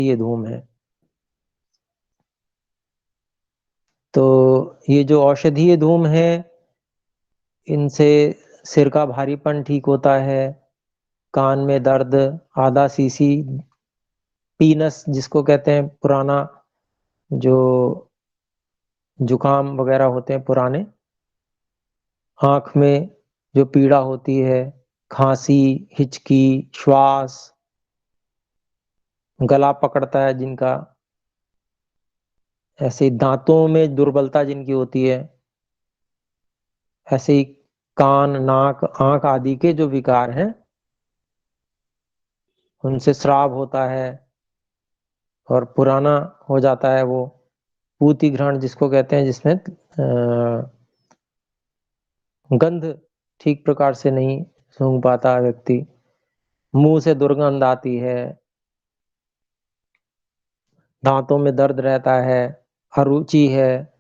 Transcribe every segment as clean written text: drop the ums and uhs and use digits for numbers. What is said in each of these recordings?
ये धूम है। तो ये जो औषधीय धूम है, इनसे सिर का भारीपन ठीक होता है, कान में दर्द, आधा सीसी, पीनस जिसको कहते हैं, पुराना जो जुकाम वगैरह होते हैं पुराने, आंख में जो पीड़ा होती है, खांसी, हिचकी, श्वास, गला पकड़ता है जिनका, ऐसे ही दांतों में दुर्बलता जिनकी होती है, ऐसे ही कान, नाक, आंख आदि के जो विकार हैं, उनसे स्राव होता है और पुराना हो जाता है वो पूति घ्राण जिसको कहते हैं, जिसमें गंध ठीक प्रकार से नहीं सूंघ पाता व्यक्ति, मुंह से दुर्गंध आती है, दांतों में दर्द रहता है, अरुचि है,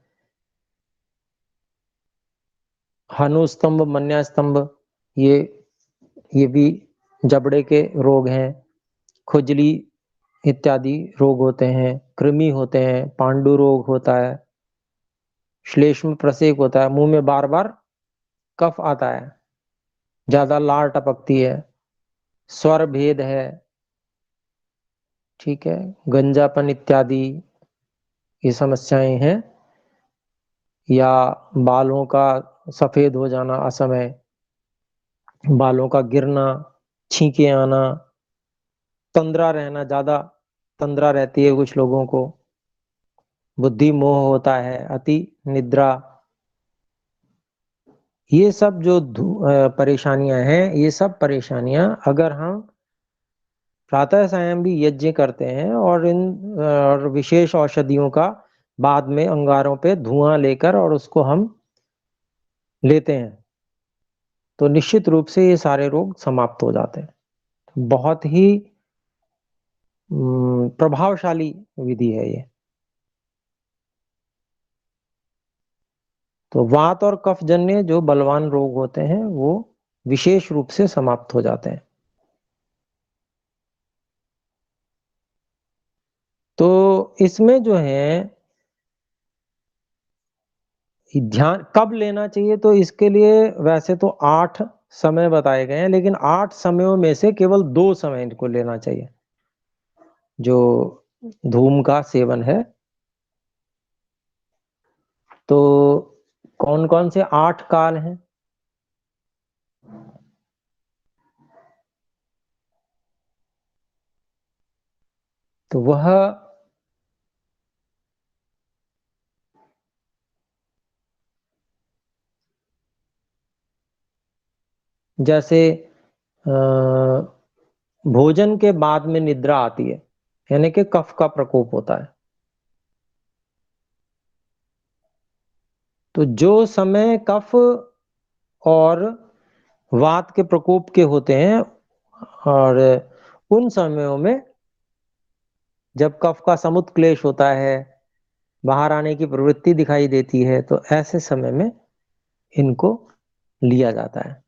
हनुस्तंभ, मन्यास्तंभ, ये ये भी जबड़े के रोग हैं, खुजली इत्यादि रोग होते हैं, कृमि होते हैं, पांडु रोग होता है, श्लेष्म प्रसेक होता है, मुंह में बार बार कफ आता है, ज्यादा लार टपकती है, स्वर भेद है, ठीक है, गंजापन इत्यादि ये समस्याएं हैं, या बालों का सफेद हो जाना असमय, बालों का गिरना, छींके आना, तंद्रा रहना, ज्यादा तंद्रा रहती है कुछ लोगों को, बुद्धि मोह होता है, अति निद्रा, ये सब जो परेशानियां हैं, ये सब परेशानियां अगर हम प्रातः सायं भी यज्ञ करते हैं और इन और विशेष औषधियों का बाद में अंगारों पे धुआं लेकर और उसको हम लेते हैं, तो निश्चित रूप से ये सारे रोग समाप्त हो जाते हैं। बहुत ही प्रभावशाली विधि है ये। तो वात और कफ जन्य जो बलवान रोग होते हैं वो विशेष रूप से समाप्त हो जाते हैं। तो इसमें जो है ध्यान कब लेना चाहिए, तो इसके लिए वैसे तो 8 समय बताए गए हैं, लेकिन 8 समयों में से केवल 2 समय इनको लेना चाहिए जो धूम का सेवन है। तो कौन कौन से 8 काल हैं? तो वह जैसे भोजन के बाद में निद्रा आती है, यानी कि कफ का प्रकोप होता है, तो जो समय कफ और वात के प्रकोप के होते हैं, और उन समयों में जब कफ का समुत्क्लेश होता है, बाहर आने की प्रवृत्ति दिखाई देती है, तो ऐसे समय में इनको लिया जाता है।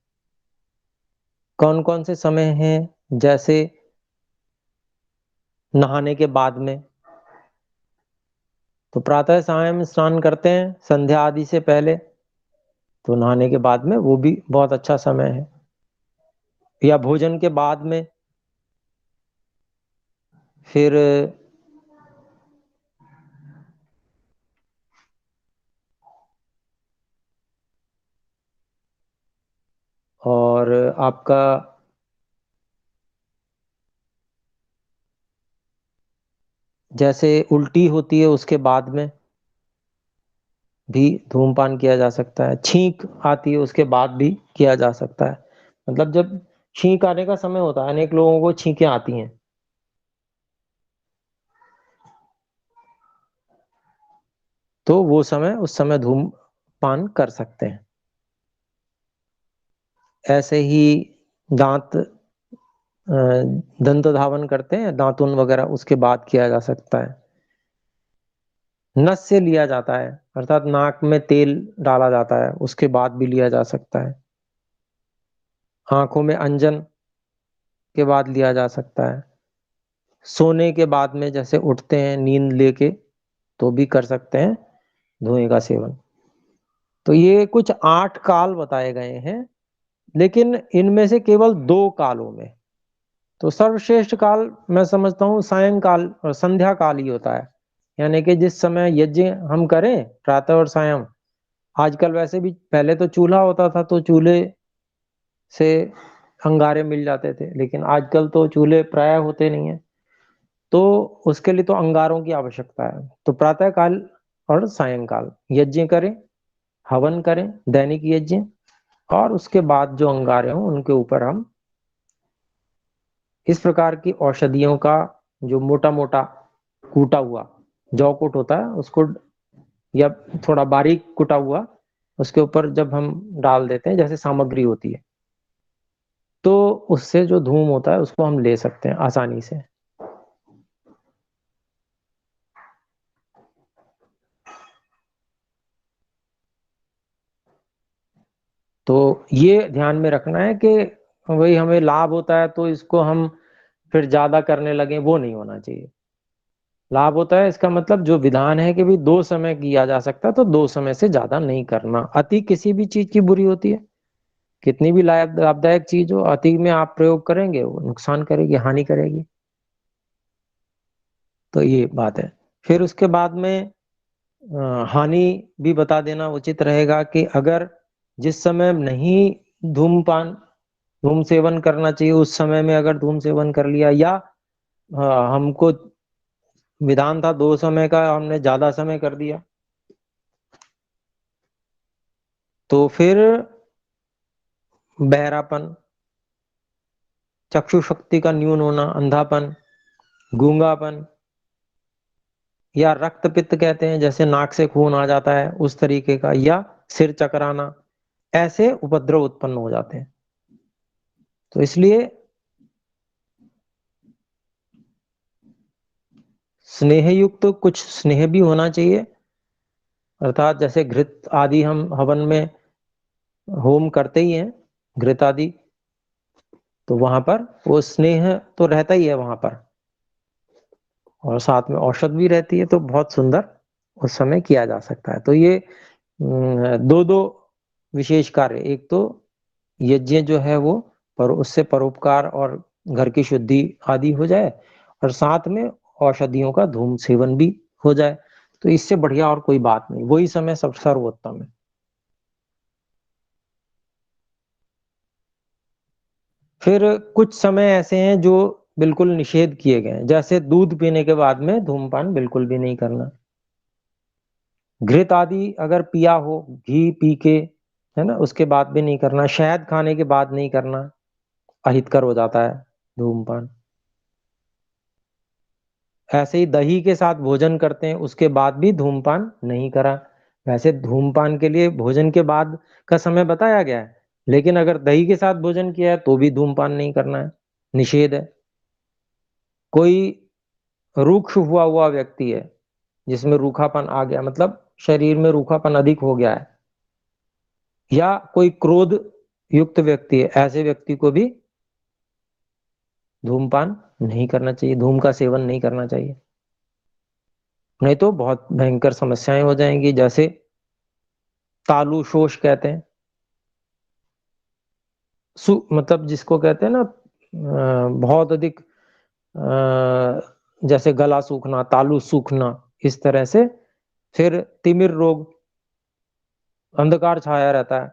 कौन कौन से समय हैं? जैसे नहाने के बाद में, तो प्रातः सायं स्नान करते हैं संध्या आदि से पहले, तो नहाने के बाद में वो भी बहुत अच्छा समय है। या भोजन के बाद में, फिर और आपका जैसे उल्टी होती है उसके बाद में भी धूमपान किया जा सकता है, छींक आती है उसके बाद भी किया जा सकता है। मतलब जब छींक आने का समय होता है, अनेक लोगों को छींकें आती हैं, तो वो समय उस समय धूमपान कर सकते हैं। ऐसे ही दांत दंत धावन करते हैं, दातुन वगैरह, उसके बाद किया जा सकता है। नस से लिया जाता है, अर्थात नाक में तेल डाला जाता है, उसके बाद भी लिया जा सकता है। आंखों में अंजन के बाद लिया जा सकता है। सोने के बाद में जैसे उठते हैं नींद लेके, तो भी कर सकते हैं धुएँ का सेवन। तो ये कुछ 8 काल बताए गए हैं, लेकिन इनमें से केवल 2 कालों में, तो सर्वश्रेष्ठ काल मैं समझता हूँ सायंकाल और संध्या काल ही होता है। यानी कि जिस समय यज्ञ हम करें प्रातः और सायं, आजकल वैसे भी, पहले तो चूल्हा होता था तो चूल्हे से अंगारे मिल जाते थे, लेकिन आजकल तो चूल्हे प्राय होते नहीं है, तो उसके लिए तो अंगारों की आवश्यकता है। तो प्रातः काल और सायंकाल यज्ञ करें, हवन करें, दैनिक यज्ञ, और उसके बाद जो अंगारे हों उनके ऊपर हम इस प्रकार की औषधियों का, जो मोटा-मोटा कूटा हुआ जौ कूट होता है उसको, या थोड़ा बारीक कुटा हुआ, उसके ऊपर जब हम डाल देते हैं जैसे सामग्री होती है, तो उससे जो धूम होता है उसको हम ले सकते हैं आसानी से। तो ये ध्यान में रखना है कि वही हमें लाभ होता है तो इसको हम फिर ज़्यादा करने लगें, वो नहीं होना चाहिए। लाभ होता है इसका मतलब जो विधान है कि भाई 2 समय किया जा सकता है, तो 2 समय से ज़्यादा नहीं करना। अति किसी भी चीज़ की बुरी होती है। कितनी भी लाभदायक चीज़ हो, अति में आप प्रयोग करेंगे, वो नुकसान करेगी, हानि करेगी। तो ये बात है। फिर उसके बाद में हानि भी बता देना उचित रहेगा कि अगर जिस समय नहीं धूम्रपान धूम सेवन करना चाहिए, उस समय में अगर धूम सेवन कर लिया, या हमको विधान था 2 समय का, हमने ज़्यादा समय कर दिया, तो फिर बहरापन, चक्षु शक्ति का न्यून होना, अंधापन, गूंगापन, या रक्त पित्त कहते हैं, जैसे नाक से खून आ जाता है उस तरीके का, या सिर चकराना, ऐसे उपद्रव उत्पन्न हो जाते हैं। तो इसलिए स्नेह युक्त कुछ स्नेह भी होना चाहिए, अर्थात जैसे घृत आदि हम हवन में होम करते ही हैं, घृत आदि, तो वहां पर वो स्नेह तो रहता ही है वहां पर, और साथ में औषध भी रहती है, तो बहुत सुंदर उस समय किया जा सकता है। तो ये दो दो विशेष कार्य, एक तो यज्ञ जो है वो, पर उससे परोपकार और घर की शुद्धि आदि हो जाए, और साथ में औषधियों का धूम सेवन भी हो जाए, तो इससे बढ़िया और कोई बात नहीं, वही समय सब सर्वोत्तम है। फिर कुछ समय ऐसे हैं जो बिल्कुल निषेध किए गए हैं, जैसे दूध पीने के बाद में धूमपान बिल्कुल भी नहीं करना, घृत आदि अगर पिया हो, घी पी के, है ना, उसके बाद भी नहीं करना, शहद खाने के बाद नहीं करना, अहितकर हो जाता है धूमपान। ऐसे ही दही के साथ भोजन करते हैं, उसके बाद भी धूमपान नहीं करा। वैसे धूमपान के लिए भोजन के बाद का समय बताया गया है, लेकिन अगर दही के साथ भोजन किया है तो भी धूमपान नहीं करना है, निषेध है। कोई रूक्ष हुआ हुआ व्यक्ति है, जिसमें रूखापन आ गया, मतलब शरीर में रूखापन अधिक हो गया है, या कोई क्रोध युक्त व्यक्ति है, ऐसे व्यक्ति को भी धूमपान नहीं करना चाहिए, धूम का सेवन नहीं करना चाहिए, नहीं तो बहुत भयंकर समस्याएं हो जाएंगी, जैसे तालु शोष कहते हैं, मतलब जिसको कहते हैं ना, बहुत अधिक, जैसे गला सूखना, तालु सूखना, इस तरह से। फिर तिमिर रोग, अंधकार छाया रहता है,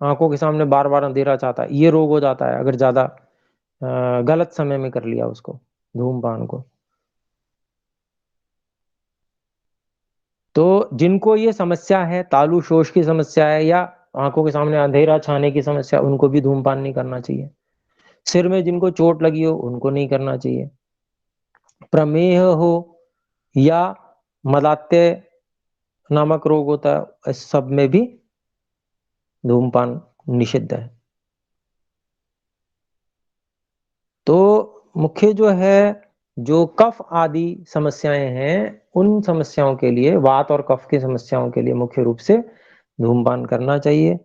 आंखों के सामने बार बार अंधेरा चाहता है, ये रोग हो जाता है अगर ज्यादा गलत समय में कर लिया उसको, धूमपान को। तो जिनको ये समस्या है, तालु शोष की समस्या है, या आंखों के सामने अंधेरा छाने की समस्या, उनको भी धूमपान नहीं करना चाहिए। सिर में जिनको चोट लगी हो उनको नहीं करना चाहिए। प्रमेह हो, या मलात्य नामक रोग होता है, इस सब में भी धूमपान निषिद्ध है। तो मुख्य जो है, जो कफ आदि समस्याएं हैं, उन समस्याओं के लिए, वात और कफ की समस्याओं के लिए मुख्य रूप से धूमपान करना चाहिए,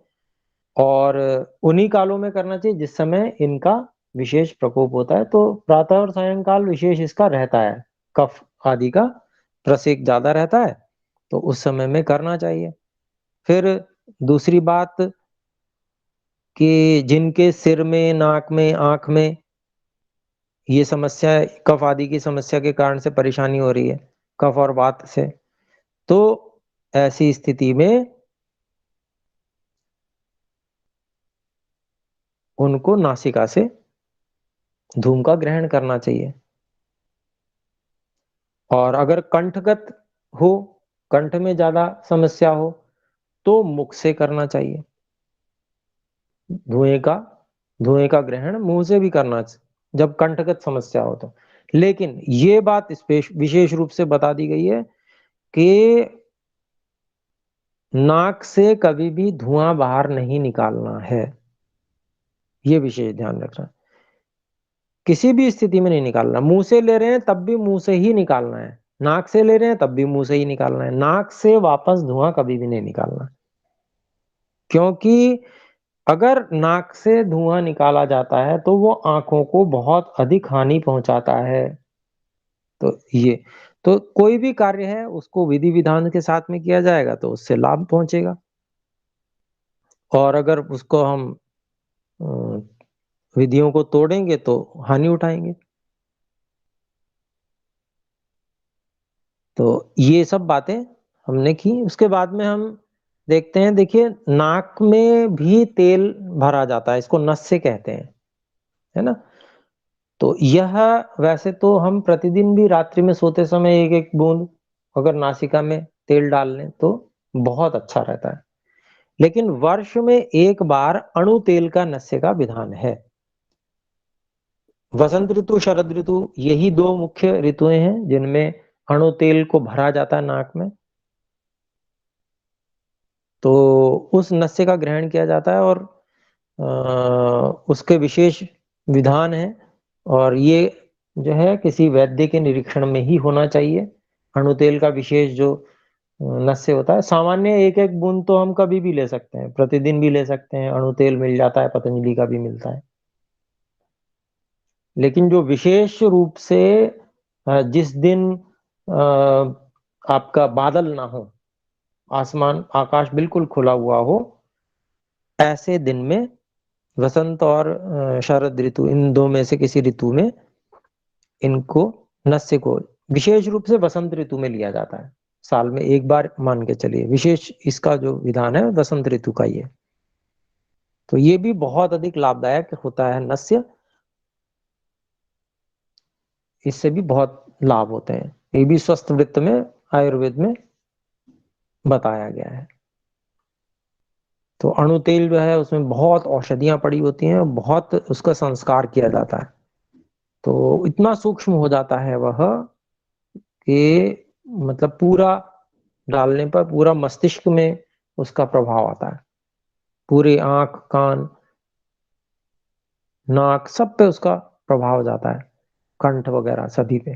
और उन्हीं कालों में करना चाहिए जिस समय इनका विशेष प्रकोप होता है, तो प्रातः और सायंकाल विशेष इसका रहता है, कफ आदि का प्रसेक ज़्यादा रहता है, तो उस समय में करना चाहिए। फिर दूसरी बात कि जिनके सिर में, नाक में, आँख में ये समस्या कफ आदि की समस्या के कारण से परेशानी हो रही है, कफ और वात से, तो ऐसी स्थिति में उनको नासिका से धूम का ग्रहण करना चाहिए। और अगर कंठगत हो, कंठ में ज़्यादा समस्या हो, तो मुख से करना चाहिए। धुएँ का धुएँ का ग्रहण मुँह से भी करना जब कंठगत समस्या हो तो। लेकिन ये बात विशेष रूप से बता दी गई है कि नाक से कभी भी धुआँ बाहर नहीं निकालना है। ये विशेष ध्यान रखना। किसी भी स्थिति में नहीं निकालना। मुँह से ले रहे हैं तब भी मुँह से ही निकालना है। नाक से ले रहे हैं तब भी मुँह से ही निकालना है। नाक से वापस धुआँ कभी भी नहीं निकालना। क्योंकि अगर नाक से धुआं निकाला जाता है तो वो आंखों को बहुत अधिक हानि पहुंचाता है। तो ये तो कोई भी कार्य है उसको विधि विधान के साथ में किया जाएगा तो उससे लाभ पहुंचेगा। और अगर उसको हम अ, विधियों को तोड़ेंगे तो हानि उठाएंगे। तो ये सब बातें हमने की। उसके बाद में हम देखते हैं, देखिए नाक में भी तेल भरा जाता है, इसको नस्य कहते हैं, है ना? तो यह वैसे तो हम प्रतिदिन भी रात्रि में सोते समय एक-एक बूंद अगर नासिका में तेल डाल लें तो बहुत अच्छा रहता है। लेकिन वर्ष में 1 बार अणु तेल का नस्य का विधान है। वसंत ऋतु, शरद ऋतु यही 2 मुख्य ऋतुएँ हैं जिनमें अणु तेल को भरा जाता है नाक में। तो उस नस्य का ग्रहण किया जाता है और उसके विशेष विधान हैं और ये जो है किसी वैद्य के निरीक्षण में ही होना चाहिए। अणु तेल का विशेष जो नस्य होता है, सामान्य 1-1 बूंद तो हम कभी भी ले सकते हैं, प्रतिदिन भी ले सकते हैं, अणु तेल मिल जाता है, पतंजलि का भी मिलता है। लेकिन जो विशेष रूप से जिस दिन आपका बादल ना हो, आसमान आकाश बिल्कुल खुला हुआ हो, ऐसे दिन में वसंत और शरद ऋतु इन 2 में से किसी ऋतु में इनको नस्य को विशेष रूप से वसंत ऋतु में लिया जाता है। साल में 1 बार मान के चलिए, विशेष इसका जो विधान है वसंत ऋतु का ही है। तो ये भी बहुत अधिक लाभदायक होता है नस्य, इससे भी बहुत लाभ होते हैं। ये भी स्वस्थ वृत्त में आयुर्वेद में बताया गया है। तो अणु तेल जो है उसमें बहुत औषधियाँ पड़ी होती हैं, बहुत उसका संस्कार किया जाता है। तो इतना सूक्ष्म हो जाता है वह कि मतलब पूरा डालने पर पूरा मस्तिष्क में उसका प्रभाव आता है। पूरे आँख, कान, नाक सब पे उसका प्रभाव जाता है, कंठ वगैरह सभी पे।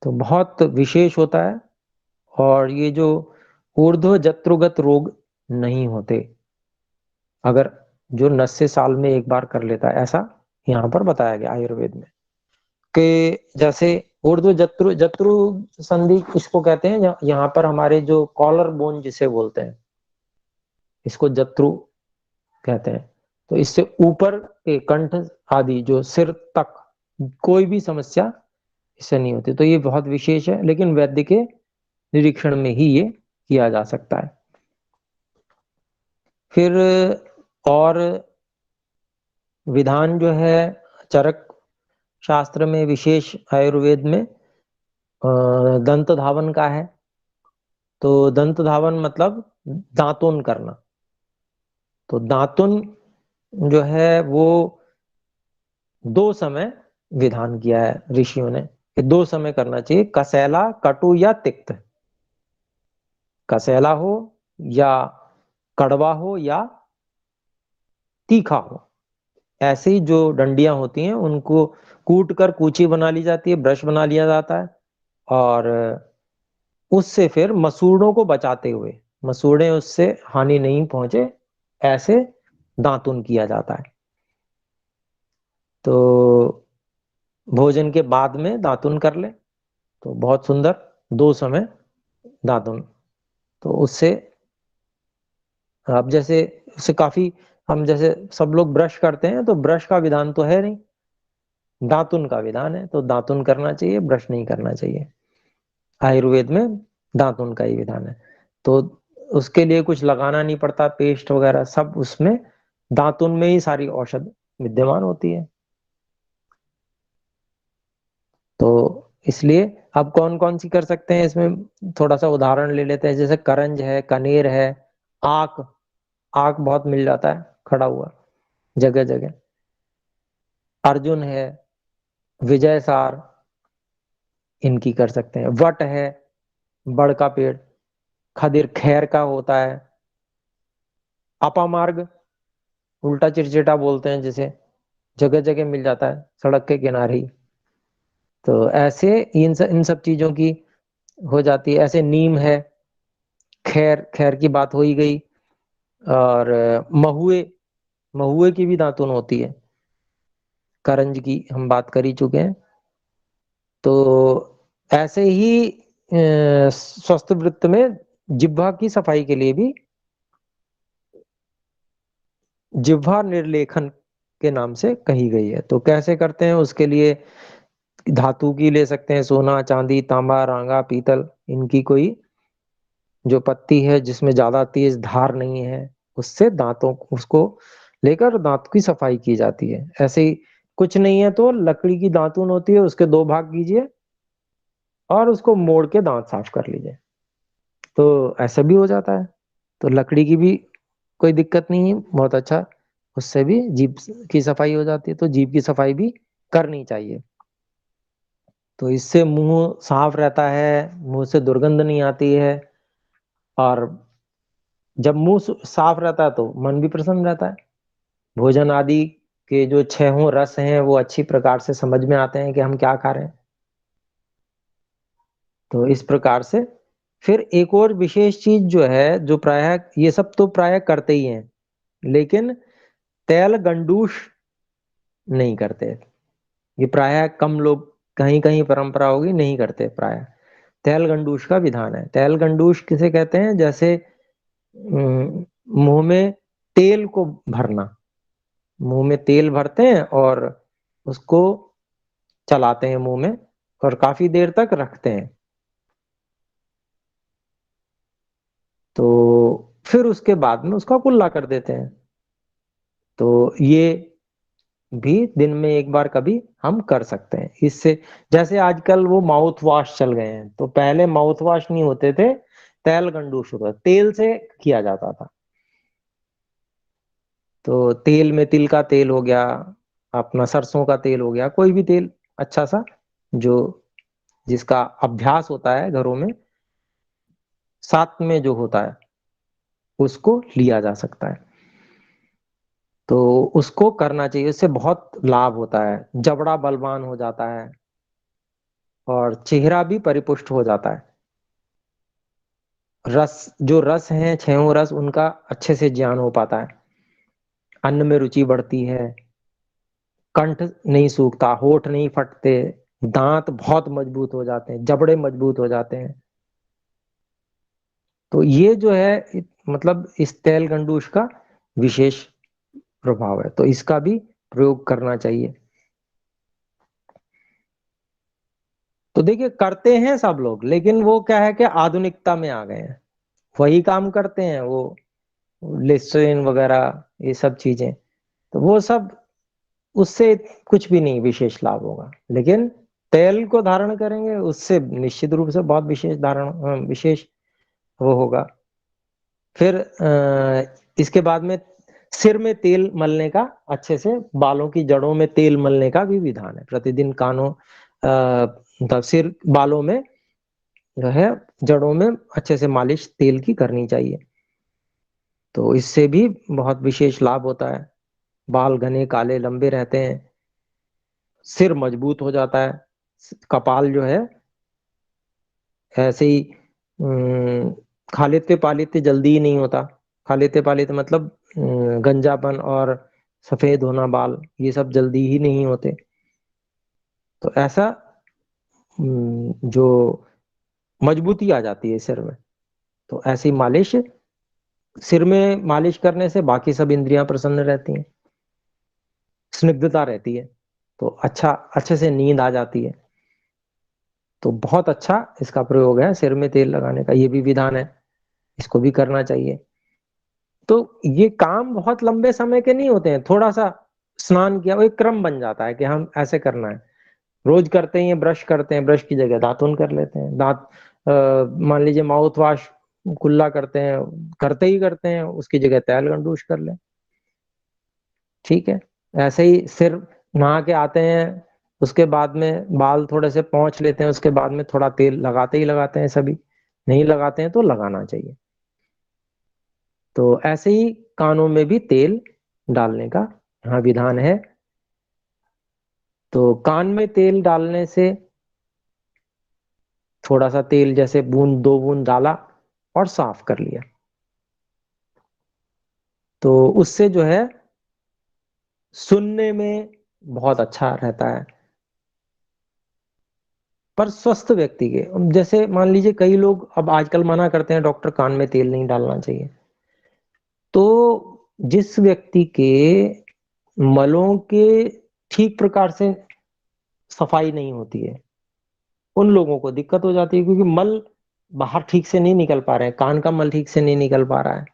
तो बहुत विशेष होता है और ये जो ऊर्ध्व जत्रुगत रोग नहीं होते, अगर जो नस्य साल में 1 बार कर लेता है, ऐसा यहाँ पर बताया गया आयुर्वेद में। कि जैसे ऊर्ध्व जत्रु जत्रु संधि इसको कहते हैं, यहाँ पर हमारे जो कॉलर बोन जिसे बोलते हैं, इसको जत्रु कहते हैं। तो इससे ऊपर के कंठ आदि जो सिर तक कोई भी समस्या इससे नहीं होती। तो ये बहुत विशेष है, लेकिन वैद्य के निरीक्षण में ही ये किया जा सकता है। फिर और विधान जो है चरक शास्त्र में विशेष आयुर्वेद में दंत धावन का है। तो दंत धावन मतलब दातुन करना। तो दातुन जो है वो 2 समय विधान किया है ऋषियों ने कि 2 समय करना चाहिए, कसैला, कटु या तिक्त। कसैला हो या कड़वा हो या तीखा हो। ऐसे ही जो डंडियां होती हैं उनको कूट कर कूची बना ली जाती है, ब्रश बना लिया जाता है और उससे फिर मसूड़ों को बचाते हुए, मसूड़े उससे हानि नहीं पहुंचे, ऐसे दातुन किया जाता है। तो भोजन के बाद में दातुन कर ले तो बहुत सुंदर, 2 समय दातुन। तो उससे आप जैसे उससे काफ़ी, हम जैसे सब लोग ब्रश करते हैं तो ब्रश का विधान तो है नहीं, दातुन का विधान है, तो दातुन करना चाहिए, ब्रश नहीं करना चाहिए। आयुर्वेद में दातुन का ही विधान है। तो उसके लिए कुछ लगाना नहीं पड़ता, पेस्ट वगैरह सब उसमें दातुन में ही सारी औषध विद्यमान होती है। तो इसलिए अब कौन-कौन सी कर सकते हैं इसमें, थोड़ा-सा उदाहरण ले लेते हैं। जैसे करंज है, कनेर है, आक, आक बहुत मिल जाता है खड़ा हुआ जगह-जगह। अर्जुन है, विजय सार, इनकी कर सकते हैं। वट है, बड़ का पेड़, खदिर खैर का होता है। अपामार्ग, उल्टा चिरचिटा बोलते हैं जिसे, जगह-जगह मिल जाता है, सड़क के किनारे ही। तो ऐसे इन सब चीज़ों की हो जाती है। ऐसे नीम है, खैर, खैर की बात हो ही गई। और महुए, महुए की भी दातुन होती है। करंज की हम बात कर ही चुके हैं। तो ऐसे ही स्वस्थ वृत्त में जिह्वा की सफाई के लिए भी जिह्वा निर्लेखन के नाम से कही गई है। तो कैसे करते हैं उसके लिए, धातु की ले सकते हैं, सोना, चांदी, तांबा, रांगा, पीतल, इनकी कोई जो पत्ती है जिसमें ज्यादा तेज धार नहीं है, उससे दांतों उसको लेकर दांत की सफाई की जाती है। ऐसे ही कुछ नहीं है तो लकड़ी की दातुन होती है, उसके 2 भाग कीजिए और उसको मोड़ के दांत साफ कर लीजिए, तो ऐसा भी हो जाता है। तो लकड़ी की भी कोई दिक्कत नहीं है, बहुत अच्छा, उससे भी जीभ की सफाई हो जाती है। तो जीभ की सफाई भी करनी चाहिए। तो इससे मुंह साफ रहता है, मुंह से दुर्गंध नहीं आती है। और जब मुंह साफ रहता है तो मन भी प्रसन्न रहता है। भोजन आदि के जो छहों रस हैं वो अच्छी प्रकार से समझ में आते हैं कि हम क्या खा रहे हैं। तो इस प्रकार से फिर एक और विशेष चीज जो है, जो प्रायः ये सब तो प्रायः करते ही हैं, लेकिन तेल गंडूश नहीं करते। ये प्रायः कम लोग, कहीं-कहीं परंपरा होगी, नहीं करते प्रायः। तेल गंडूश का विधान है। तेल गंडूश किसे कहते हैं? जैसे मुंह में तेल को भरना, मुंह में तेल भरते हैं और उसको चलाते हैं मुंह में और काफी देर तक रखते हैं। तो फिर उसके बाद में उसका कुल्ला कर देते हैं। तो ये भी दिन में एक बार कभी हम कर सकते हैं। इससे जैसे आजकल वो माउथ वॉश चल गए हैं, तो पहले माउथ वॉश नहीं होते थे, तेल गंडूश होता, तेल से किया जाता था। तो तेल में तिल का तेल हो गया, अपना सरसों का तेल हो गया, कोई भी तेल अच्छा सा, जो जिसका अभ्यास होता है घरों में, साथ में जो होता है उसको लिया जा सकता है। तो उसको करना चाहिए, इससे बहुत लाभ होता है। जबड़ा बलवान हो जाता है और चेहरा भी परिपुष्ट हो जाता है। रस, जो रस हैं, छहों रस, उनका अच्छे से ज्ञान हो पाता है। अन्न में रुचि बढ़ती है, कंठ नहीं सूखता, होठ नहीं फटते, दांत बहुत मजबूत हो जाते हैं, जबड़े मजबूत हो जाते हैं। तो ये जो है मतलब इस तेल गंडूश का विशेष प्रभाव है, तो इसका भी प्रयोग करना चाहिए। तो देखिए करते हैं सब लोग, लेकिन वो क्या है कि आधुनिकता में आ गए हैं, वही काम करते हैं वो, लिस्ट्रीन वगैरह ये सब चीजें, तो वो सब, उससे कुछ भी नहीं विशेष लाभ होगा। लेकिन तेल को धारण करेंगे उससे निश्चित रूप से बहुत विशेष धारण, विशेष वो होगा। फिर इसके बाद में सिर में तेल मलने का, अच्छे से बालों की जड़ों में तेल मलने का भी विधान है। प्रतिदिन कानों मतलब सिर बालों में जो है, जड़ों में अच्छे से मालिश तेल की करनी चाहिए। तो इससे भी बहुत विशेष लाभ होता है। बाल घने काले लंबे रहते हैं, सिर मजबूत हो जाता है, कपाल जो है ऐसे ही खालित्य पालित्य जल्दी ही नहीं होता। खालित्य पालित्य मतलब गंजापन और सफेद होना बाल, ये सब जल्दी ही नहीं होते। तो ऐसा जो मजबूती आ जाती है सिर में, तो ऐसी मालिश, सिर में मालिश करने से बाकी सब इंद्रियां प्रसन्न रहती हैं, स्निग्धता रहती है, तो अच्छे से नींद आ जाती है। तो बहुत अच्छा इसका प्रयोग है सिर में तेल लगाने का, ये भी विधान है, इसको भी करना चाहिए। तो ये काम बहुत लंबे समय के नहीं होते हैं, थोड़ा सा स्नान किया, वो एक क्रम बन जाता है कि हम ऐसे करना है। रोज करते ही ब्रश करते हैं, ब्रश की जगह दातुन कर लेते हैं, दांत मान लीजिए माउथ वॉश कुल्ला करते हैं, करते ही करते हैं, उसकी जगह तैल गंडूश कर लें। ठीक है, ऐसे ही सिर नहा के आते हैं, उसके बाद में बाल थोड़े से पोंछ लेते हैं, उसके बाद में थोड़ा तेल लगाते ही लगाते हैं सभी, नहीं लगाते हैं तो लगाना चाहिए। तो ऐसे ही कानों में भी तेल डालने का यहाँ विधान है। तो कान में तेल डालने से थोड़ा सा तेल जैसे बूंद 2 बूंद डाला और साफ कर लिया, तो उससे जो है सुनने में बहुत अच्छा रहता है। पर स्वस्थ व्यक्ति के, जैसे मान लीजिए कई लोग अब आजकल मना करते हैं डॉक्टर कान में तेल नहीं डालना चाहिए, तो जिस व्यक्ति के मलों के ठीक प्रकार से सफाई नहीं होती है, उन लोगों को दिक्कत हो जाती है, क्योंकि मल बाहर ठीक से नहीं निकल पा रहे हैं, कान का मल ठीक से नहीं निकल पा रहा है।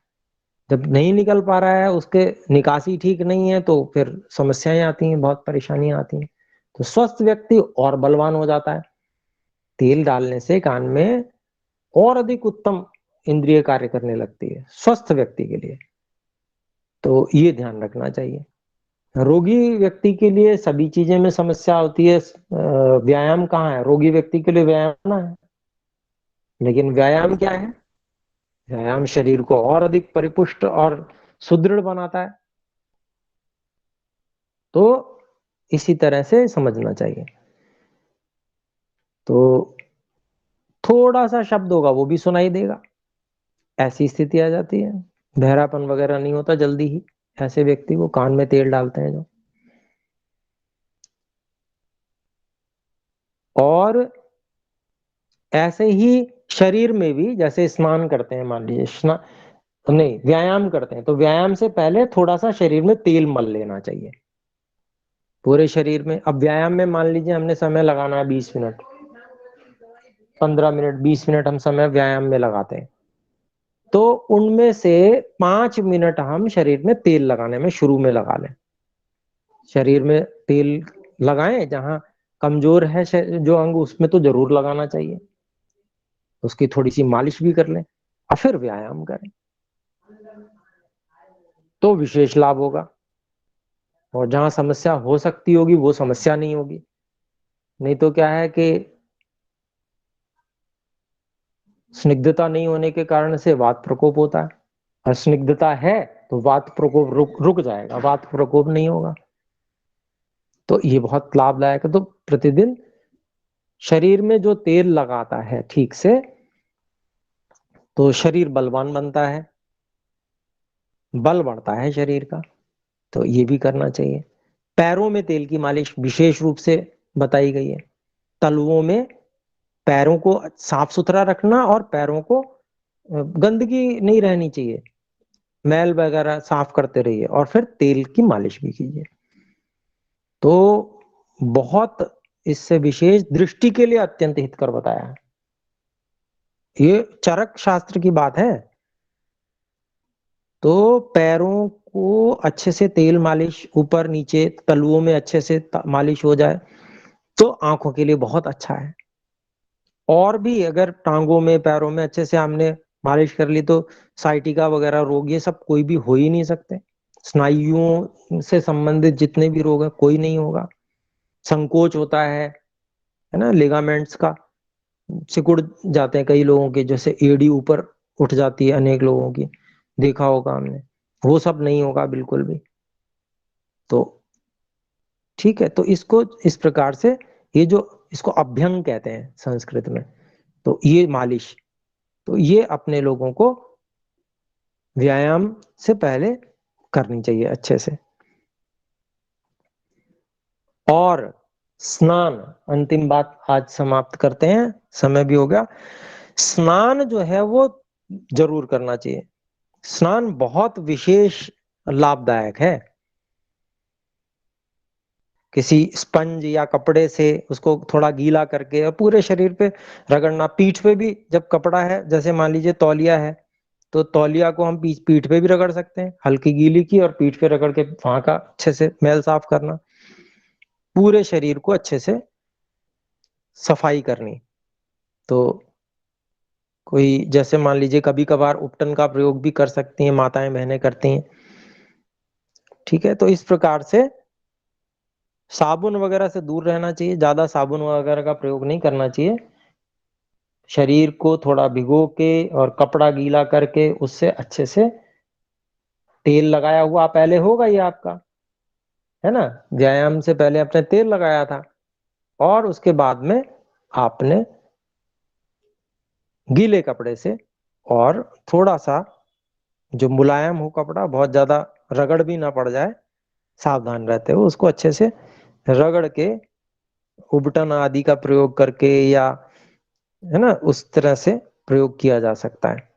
जब नहीं निकल पा रहा है, उसके निकासी ठीक नहीं है, तो फिर समस्याएं आती हैं, बहुत परेशानियां आती हैं। तो स्वस्थ व्यक्ति और बलवान हो जाता है, तेल डालने से कान में और अधिक उत्तम इंद्रिय कार्य करने लगती है स्वस्थ व्यक्ति के लिए। तो ये ध्यान रखना चाहिए। रोगी व्यक्ति के लिए सभी चीजें में समस्या होती है, व्यायाम कहाँ है, रोगी व्यक्ति के लिए व्यायाम ना है, लेकिन व्यायाम क्या है, व्यायाम शरीर को और अधिक परिपुष्ट और सुदृढ़ बनाता है। तो इसी तरह से समझना चाहिए। तो थोड़ा सा शब्द होगा वो भी सुनाई देगा, ऐसी स्थिति आ जाती है। बहरापन वगैरह नहीं होता जल्दी ही ऐसे व्यक्ति को कान में तेल डालते हैं जो। और ऐसे ही शरीर में भी, जैसे स्नान करते हैं, मान लीजिए नहीं, व्यायाम करते हैं, तो व्यायाम से पहले थोड़ा सा शरीर में तेल मल लेना चाहिए पूरे शरीर में। अब व्यायाम में मान लीजिए हमने समय लगाना है 20 मिनट, 15 मिनट, 20 मिनट हम समय व्यायाम में लगाते हैं, तो उनमें से 5 मिनट हम शरीर में तेल लगाने में शुरू में लगा लें। शरीर में तेल लगाएं, जहां कमजोर है जो अंग, उसमें तो जरूर लगाना चाहिए, उसकी थोड़ी सी मालिश भी कर लें और फिर व्यायाम करें, तो विशेष लाभ होगा। और जहां समस्या हो सकती होगी वो समस्या नहीं होगी। नहीं तो क्या है कि स्निग्धता नहीं होने के कारण से वात प्रकोप होता है, और स्निग्धता है तो वात प्रकोप रुक जाएगा, वात प्रकोप नहीं होगा। तो ये बहुत लाभदायक है। तो प्रतिदिन शरीर में जो तेल लगाता है ठीक से, तो शरीर बलवान बनता है, बल बढ़ता है शरीर का। तो ये भी करना चाहिए। पैरों में तेल की मालिश विशेष रूप से बताई गई है। तलवों में पैरों को साफ सुथरा रखना, और पैरों को गंदगी नहीं रहनी चाहिए, मैल वगैरह साफ करते रहिए, और फिर तेल की मालिश भी कीजिए। तो बहुत इससे विशेष दृष्टि के लिए अत्यंत हितकर बताया है। ये चरक शास्त्र की बात है। तो पैरों को अच्छे से तेल मालिश, ऊपर नीचे तलुओं में अच्छे से मालिश हो जाए, तो आंखों के लिए बहुत अच्छा है। और भी अगर टांगों में पैरों में अच्छे से हमने मालिश कर ली, तो साइटिका वगैरह रोग ये सब कोई भी हो ही नहीं सकते। स्नायुओं से संबंधित जितने भी रोग है कोई नहीं होगा। संकोच होता है ना, लिगामेंट्स का सिकुड़ जाते हैं कई लोगों के, जैसे एड़ी ऊपर उठ जाती है अनेक लोगों की, देखा होगा हमने, वो सब नहीं होगा बिल्कुल भी। तो ठीक है, तो इसको इस प्रकार से, ये जो इसको अभ्यंग कहते हैं संस्कृत में, तो ये मालिश, तो ये अपने लोगों को व्यायाम से पहले करनी चाहिए अच्छे से। और स्नान, अंतिम बात आज समाप्त करते हैं, समय भी हो गया। स्नान जो है वो जरूर करना चाहिए। स्नान बहुत विशेष लाभदायक है। किसी स्पंज या कपड़े से उसको थोड़ा गीला करके और पूरे शरीर पे रगड़ना। पीठ पे भी जब कपड़ा है, जैसे मान लीजिए तौलिया है, तो तौलिया को हम पीठ पे भी रगड़ सकते हैं, हल्की गीली की और पीठ पे रगड़ के वहां का अच्छे से मैल साफ करना, पूरे शरीर को अच्छे से सफाई करनी। तो कोई जैसे मान लीजिए कभी कभार उपटन का प्रयोग भी कर सकती हैं, माताएं बहनें करती हैं। ठीक है, तो इस प्रकार से साबुन वगैरह से दूर रहना चाहिए, ज्यादा साबुन वगैरह का प्रयोग नहीं करना चाहिए। शरीर को थोड़ा भिगो के और कपड़ा गीला करके उससे अच्छे से, तेल लगाया हुआ पहले होगा ये आपका, है ना, व्यायाम से पहले आपने तेल लगाया था, और उसके बाद में आपने गीले कपड़े से, और थोड़ा सा जो मुलायम हो कपड़ा, बहुत ज्यादा रगड़ भी ना पड़ जाए, सावधान रहते हो, उसको अच्छे से रगड़ के उबटन आदि का प्रयोग करके, या है ना, उस तरह से प्रयोग किया जा सकता है।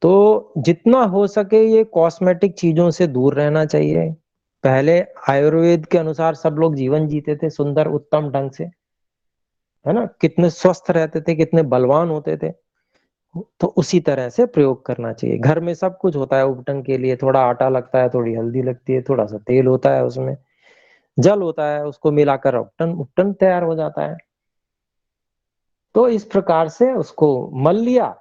तो जितना हो सके ये कॉस्मेटिक चीजों से दूर रहना चाहिए। पहले आयुर्वेद के अनुसार सब लोग जीवन जीते थे सुंदर उत्तम ढंग से, है ना, कितने स्वस्थ रहते थे, कितने बलवान होते थे। तो उसी तरह से प्रयोग करना चाहिए। घर में सब कुछ होता है उबटन के लिए, थोड़ा आटा लगता है, थोड़ी हल्दी लगती है, थोड़ा सा तेल होता है, उसमें जल होता है, उसको मिलाकर उपटन उपटन तैयार हो जाता है। तो इस प्रकार से उसको मल लिया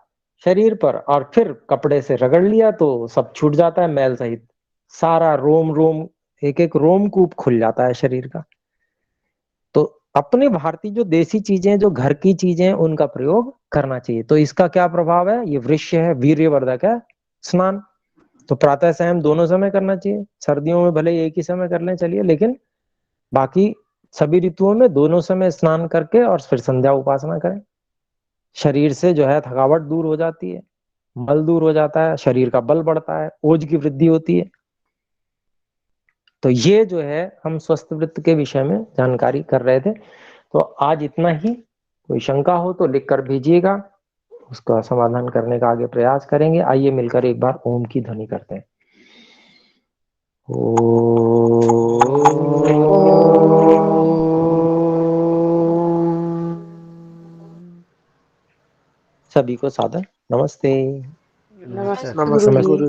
शरीर पर और फिर कपड़े से रगड़ लिया तो सब छूट जाता है, मैल सहित सारा रोम रोम, एक एक रोमकूप खुल जाता है शरीर का। तो अपने भारतीय जो देसी चीजें, जो घर की चीजें, उनका प्रयोग करना चाहिए। तो इसका क्या प्रभाव है, ये वृक्ष्य है, वीर्यवर्धक है स्नान। तो प्रातः सायं दोनों समय करना चाहिए। सर्दियों में भले एक ही समय कर लें चलिए, लेकिन बाकी सभी ऋतुओं में दोनों समय स्नान करके और फिर संध्या उपासना करें। शरीर से जो है थकावट दूर हो जाती है, बल दूर हो जाता है, शरीर का बल बढ़ता है, ओज की वृद्धि होती है। तो ये जो है हम स्वस्थ वृत्त के विषय में जानकारी कर रहे थे। तो आज इतना ही। कोई शंका हो तो लिखकर भेजिएगा, उसका समाधान करने का आगे प्रयास करेंगे। आइए मिलकर एक बार ओम की ध्वनि करते हैं। सभी को सादर नमस्ते। नमस्ते नमस्ते।